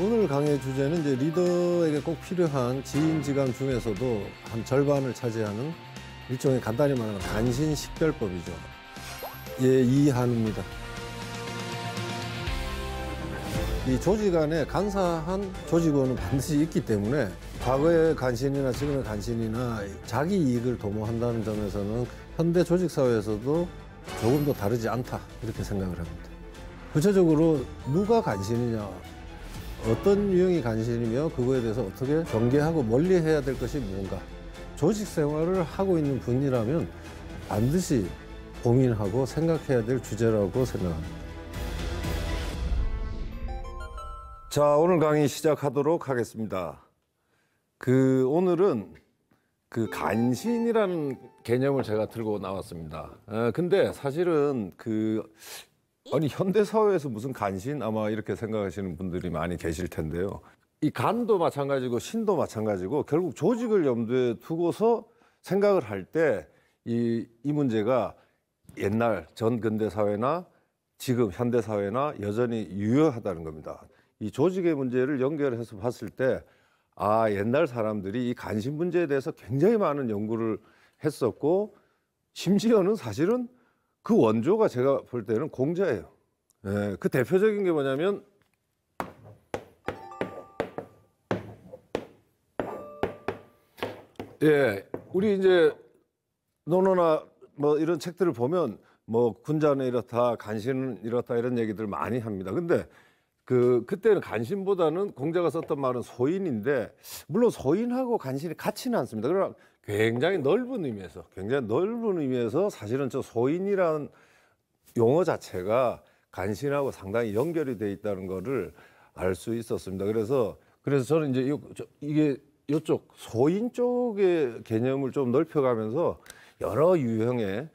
오늘 강의 주제는 이제 리더에게 꼭 필요한 지인지감 중에서도 한 절반을 차지하는 일종의 간단히 말하면 간신식별법이죠. 예, 이한우입니다. 이 조직 안에 간사한 조직원은 반드시 있기 때문에 과거의 간신이나 지금의 간신이나 자기 이익을 도모한다는 점에서는 현대 조직사회에서도 조금도 다르지 않다 이렇게 생각을 합니다. 구체적으로 누가 간신이냐, 어떤 유형이 간신이며 그거에 대해서 어떻게 경계하고 멀리해야 될 것이 무언가, 조직 생활을 하고 있는 분이라면 반드시 고민하고 생각해야 될 주제라고 생각합니다. 자, 오늘 강의 시작하도록 하겠습니다. 오늘은 간신이라는 개념을 제가 들고 나왔습니다. 근데 사실은 아니 현대 사회에서 무슨 간신, 아마 이렇게 생각하시는 분들이 많이 계실 텐데요. 이 간도 마찬가지고 신도 마찬가지고 결국 조직을 염두에 두고서 생각을 할 때 이 문제가 옛날 전근대 사회나 지금 현대 사회나 여전히 유효하다는 겁니다. 이 조직의 문제를 연결해서 봤을 때 옛날 사람들이 이 간신 문제에 대해서 굉장히 많은 연구를 했었고, 심지어는 사실은 그 원조가 제가 볼 때는 공자예요. 그 대표적인 게 뭐냐면 우리 이제 논어나 뭐 이런 책들을 보면 뭐 군자는 이렇다, 간신은 이렇다 이런 얘기들 많이 합니다. 근데 그때는 간신보다는 공자가 썼던 말은 소인인데, 물론 소인하고 간신이 같지는 않습니다. 그러나 굉장히 넓은 의미에서 사실은 저 소인이라는 용어 자체가 간신하고 상당히 연결이 돼 있다는 거를 알 수 있었습니다. 그래서 저는 이제 이쪽 소인 쪽의 개념을 좀 넓혀가면서 여러 유형의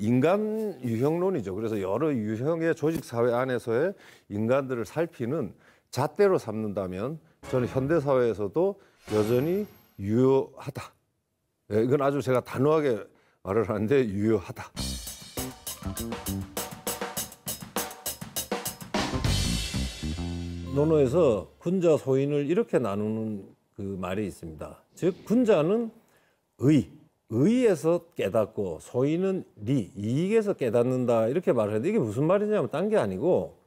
인간 유형론이죠. 그래서 여러 유형의 조직 사회 안에서의 인간들을 살피는 잣대로 삼는다면 저는 현대 사회에서도 여전히 유효하다. 이건 아주 제가 단호하게 말을 하는데 유효하다. 논어에서 군자 소인을 이렇게 나누는 말이 있습니다. 즉 군자는 의에서 깨닫고 소인은 이익에서 깨닫는다 이렇게 말을 하는데, 이게 무슨 말이냐면 딴 게 아니고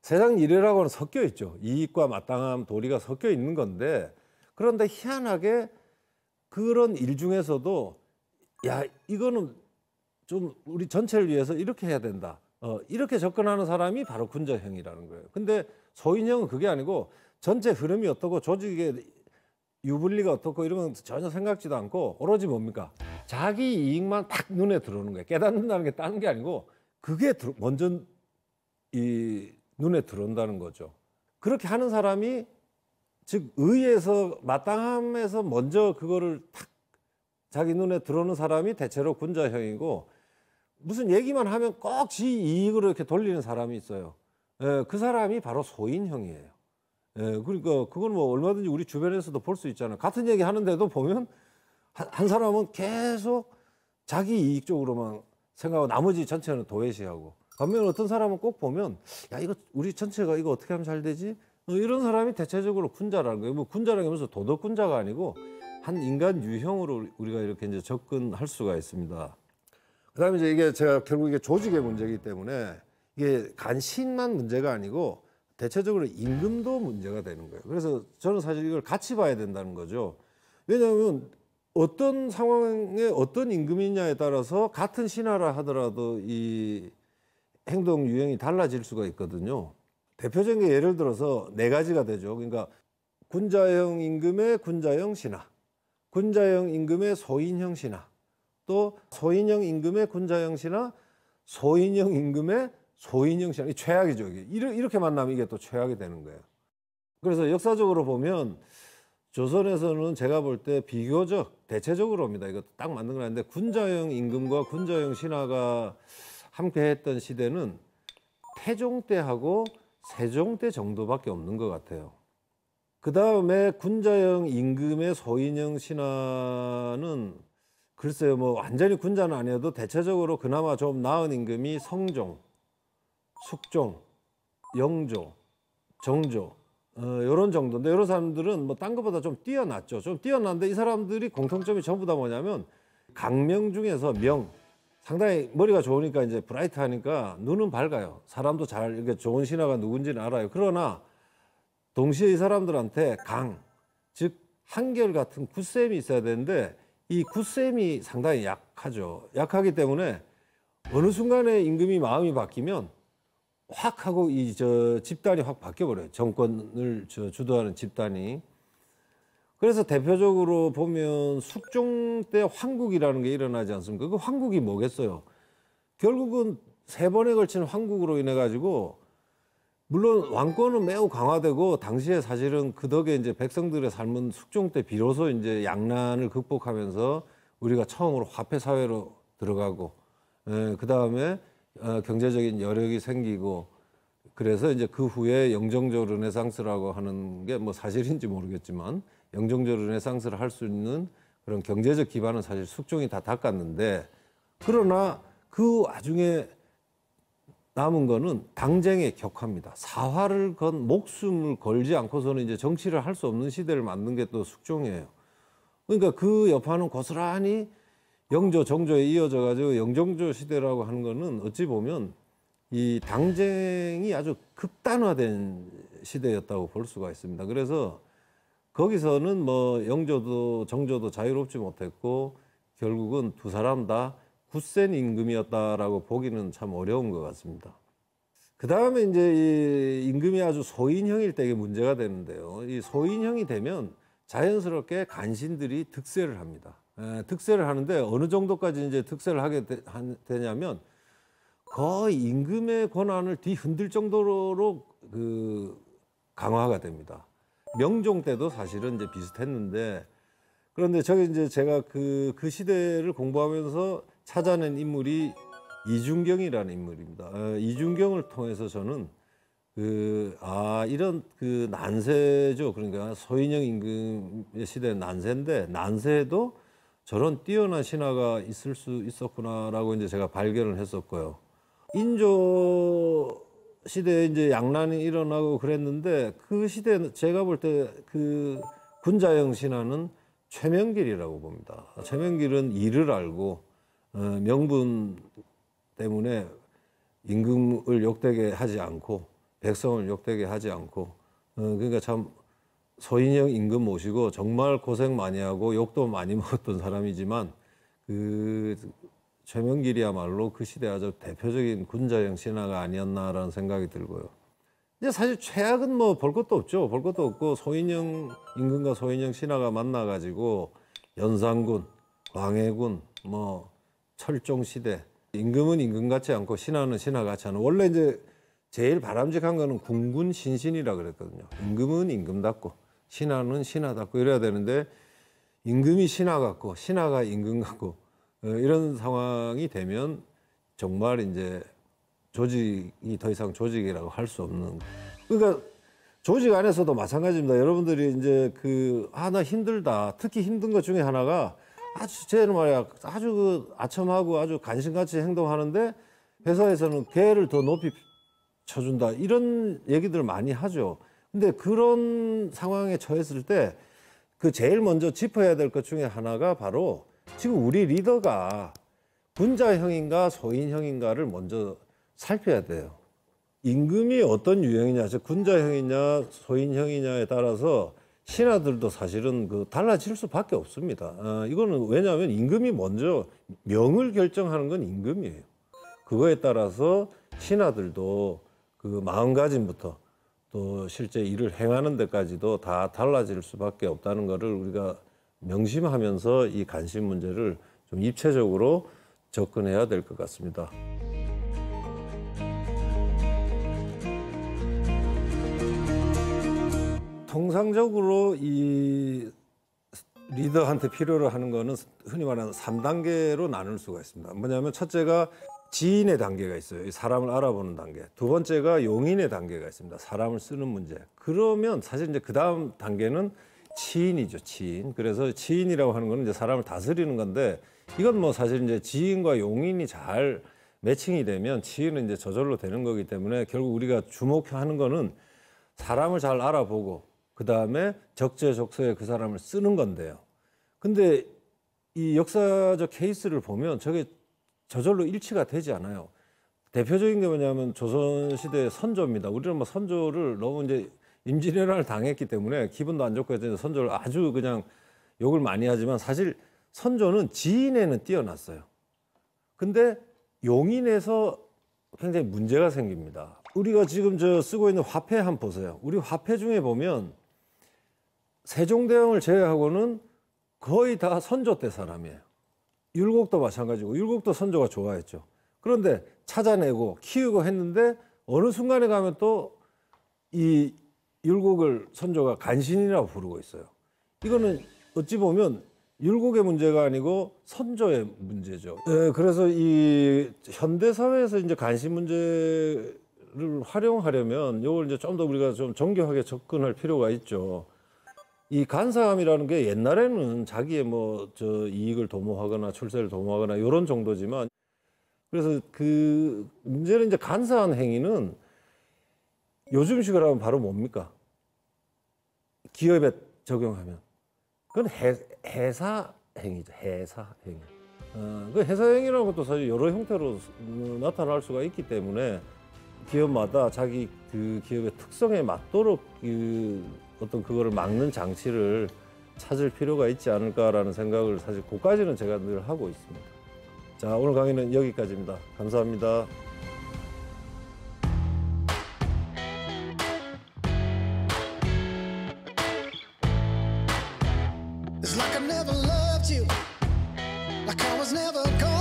세상 일이라고는 섞여 있죠. 이익과 마땅함, 도리가 섞여 있는 건데, 그런데 희한하게 그런 일 중에서도 이거는 좀 우리 전체를 위해서 이렇게 해야 된다, 이렇게 접근하는 사람이 바로 군자형이라는 거예요. 근데 소인형은 그게 아니고 전체 흐름이 어떻고 조직의 유불리가 어떻고 이런 건 전혀 생각지도 않고 오로지 뭡니까? 자기 이익만 딱 눈에 들어오는 거예요. 깨닫는다는 게 다른 게 아니고 그게 먼저 눈에 들어온다는 거죠. 그렇게 하는 사람이, 즉 의에서 마땅함에서 먼저 그거를 탁 자기 눈에 들어오는 사람이 대체로 군자형이고, 무슨 얘기만 하면 꼭 지 이익으로 이렇게 돌리는 사람이 있어요. 그 사람이 바로 소인형이에요. 그러니까 그건 뭐 얼마든지 우리 주변에서도 볼 수 있잖아요. 같은 얘기 하는데도 보면 한 사람은 계속 자기 이익 쪽으로만 생각하고 나머지 전체는 도외시하고, 반면 어떤 사람은 꼭 보면 이거 우리 전체가 이거 어떻게 하면 잘 되지? 이런 사람이 대체적으로 군자라는 거예요. 뭐 군자라는 게 무슨 도덕군자가 아니고 한 인간 유형으로 우리가 이렇게 이제 접근할 수가 있습니다. 그다음에 이제 이게 제가 결국 이게 조직의 문제이기 때문에 이게 간신만 문제가 아니고 대체적으로 임금도 문제가 되는 거예요. 그래서 저는 사실 이걸 같이 봐야 된다는 거죠. 왜냐하면 어떤 상황에 어떤 임금이냐에 따라서 같은 신하라 하더라도 이 행동 유형이 달라질 수가 있거든요. 대표적인 게 예를 들어서 4가지가 되죠. 그러니까 군자형 임금의 군자형 신하, 군자형 임금의 소인형 신하, 또 소인형 임금의 군자형 신하, 소인형 임금의 소인형 신하. 이 최악이죠. 이렇게 만나면 이게 또 최악이 되는 거예요. 그래서 역사적으로 보면 조선에서는 제가 볼 때 비교적 대체적으로입니다. 이거 딱 맞는 건 아닌데 군자형 임금과 군자형 신하가 함께 했던 시대는 태종 때하고 세종 때 정도밖에 없는 것 같아요. 그 다음에 군자형 임금의 소인형 신하는 글쎄요, 뭐 완전히 군자는 아니어도 대체적으로 그나마 좀 나은 임금이 성종, 숙종, 영조, 정조 이런 정도인데 이런 사람들은 뭐 딴 것보다 좀 뛰어났죠. 좀 뛰어났는데 이 사람들이 공통점이 전부 다 뭐냐면 강명 중에서 명. 상당히 머리가 좋으니까 이제 브라이트하니까 눈은 밝아요. 사람도 잘 이렇게 좋은 신하가 누군지는 알아요. 그러나 동시에 이 사람들한테 강, 즉 한결 같은 굳셈이 있어야 되는데 이 굳셈이 상당히 약하죠. 약하기 때문에 어느 순간에 임금이 마음이 바뀌면 확 하고 이 집단이 확 바뀌어 버려요. 정권을 주도하는 집단이. 그래서 대표적으로 보면 숙종 때 황국이라는 게 일어나지 않습니까? 그 황국이 뭐겠어요? 결국은 3번에 걸친 황국으로 인해 가지고 물론 왕권은 매우 강화되고 당시에 사실은 그 덕에 이제 백성들의 삶은 숙종 때 비로소 이제 양난을 극복하면서 우리가 처음으로 화폐 사회로 들어가고 그 다음에 경제적인 여력이 생기고 그래서 이제 그 후에 영정조 르네상스라고 하는 게 뭐 사실인지 모르겠지만 영정조 르네상스를 할 수 있는 그런 경제적 기반은 사실 숙종이 다 닦았는데 그러나 그 와중에 남은 거는 당쟁의 격화입니다. 사활을 건 목숨을 걸지 않고서는 이제 정치를 할 수 없는 시대를 만든 게 또 숙종이에요. 그러니까 그 여파는 고스란히 영조, 정조에 이어져 가지고 영정조 시대라고 하는 거는 어찌 보면 이 당쟁이 아주 극단화된 시대였다고 볼 수가 있습니다. 그래서 거기서는 뭐 영조도 정조도 자유롭지 못했고 결국은 두 사람 다 굳센 임금이었다라고 보기는 참 어려운 것 같습니다. 그 다음에 이제 이 임금이 아주 소인형일 때 이게 문제가 되는데요. 이 소인형이 되면 자연스럽게 간신들이 득세를 합니다. 득세를 하는데 어느 정도까지 이제 득세를 하게 되냐면 거의 임금의 권한을 뒤흔들 정도로 강화가 됩니다. 명종 때도 사실은 이제 비슷했는데 그런데 저기 이제 제가 그 시대를 공부하면서 찾아낸 인물이 이중경이라는 인물입니다. 이중경을 통해서 저는 이런 난세죠. 그러니까 소인형 임금의 시대는 난세인데 난세에도 저런 뛰어난 신하가 있을 수 있었구나라고 이제 제가 발견을 했었고요. 인조 시대에 이제 양난이 일어나고 그랬는데 그 시대는 제가 볼 때 그 군자형 신하는 최명길이라고 봅니다. 최명길은 일을 알고 명분 때문에 임금을 욕되게 하지 않고 백성을 욕되게 하지 않고 그러니까 참 소인형 임금 모시고 정말 고생 많이 하고 욕도 많이 먹었던 사람이지만 그 최명길이야말로 그 시대 아주 대표적인 군자형 신하가 아니었나라는 생각이 들고요. 이제 사실 최악은 뭐 볼 것도 없죠. 볼 것도 없고 소인형 임금과 소인형 신하가 만나가지고 연산군, 광해군, 뭐 철종 시대 임금은 임금 같지 않고 신하는 신하 같지 않은 원래 이제 제일 바람직한 거는 군군 신신이라 그랬거든요. 임금은 임금답고 신하는 신하답고 이래야 되는데 임금이 신하 같고 신하가 임금 같고 이런 상황이 되면 정말 이제 조직이 더 이상 조직이라고 할 수 없는. 그러니까 조직 안에서도 마찬가지입니다. 여러분들이 이제 나 힘들다. 특히 힘든 것 중에 하나가 아주 쟤는 말이야 아주 아첨하고 아주 간신같이 행동하는데 회사에서는 걔를 더 높이 쳐준다. 이런 얘기들을 많이 하죠. 근데 그런 상황에 처했을 때 제일 먼저 짚어야 될 것 중에 하나가 바로 지금 우리 리더가 군자형인가 소인형인가를 먼저 살펴야 돼요. 임금이 어떤 유형이냐, 즉 군자형이냐 소인형이냐에 따라서 신하들도 사실은 달라질 수밖에 없습니다. 이거는 왜냐하면 임금이 먼저 명을 결정하는 건 임금이에요. 그거에 따라서 신하들도 마음가짐부터 또 실제 일을 행하는 데까지도 다 달라질 수밖에 없다는 것을 우리가 명심하면서 이 간신 문제를 좀 입체적으로 접근해야 될 것 같습니다. 통상적으로 이 리더한테 필요로 하는 거는 흔히 말하는 3단계로 나눌 수가 있습니다. 뭐냐면 첫째가 지인의 단계가 있어요. 사람을 알아보는 단계. 두 번째가 용인의 단계가 있습니다. 사람을 쓰는 문제. 그러면 사실 이제 그 다음 단계는 치인이죠, 치인. 그래서 치인이라고 하는 거는 이제 사람을 다스리는 건데 이건 뭐 사실 이제 지인과 용인이 잘 매칭이 되면 치인은 이제 저절로 되는 거기 때문에 결국 우리가 주목하는 거는 사람을 잘 알아보고 그 다음에 적재적소에 그 사람을 쓰는 건데요. 근데 이 역사적 케이스를 보면 저게 저절로 일치가 되지 않아요. 대표적인 게 뭐냐면 조선시대 선조입니다. 우리는 뭐 선조를 너무 이제 임진왜란을 당했기 때문에 기분도 안 좋고 해서 선조를 아주 그냥 욕을 많이 하지만 사실 선조는 지인에는 뛰어났어요. 근데 용인에서 굉장히 문제가 생깁니다. 우리가 지금 쓰고 있는 화폐 한번 보세요. 우리 화폐 중에 보면 세종대왕을 제외하고는 거의 다 선조 때 사람이에요. 율곡도 마찬가지고 율곡도 선조가 좋아했죠. 그런데 찾아내고 키우고 했는데 어느 순간에 가면 또 이 율곡을 선조가 간신이라고 부르고 있어요. 이거는 어찌 보면 율곡의 문제가 아니고 선조의 문제죠. 그래서 이 현대 사회에서 이제 간신 문제를 활용하려면 이걸 이제 좀 더 우리가 좀 정교하게 접근할 필요가 있죠. 이 간사함이라는 게 옛날에는 자기의 이익을 도모하거나 출세를 도모하거나 이런 정도지만, 그래서 그 문제는 이제 간사한 행위는 요즘식으로 하면 바로 뭡니까? 기업에 적용하면 그건 해사 행위죠. 해사 행위. 그 해사 행위라는 것도 사실 여러 형태로 나타날 수가 있기 때문에 기업마다 자기 그 기업의 특성에 맞도록 어떤 그거를 막는 장치를 찾을 필요가 있지 않을까라는 생각을 사실 그까지는 제가 늘 하고 있습니다. 자, 오늘 강의는 여기까지입니다. 감사합니다. It's like I never loved you, like I was never gonna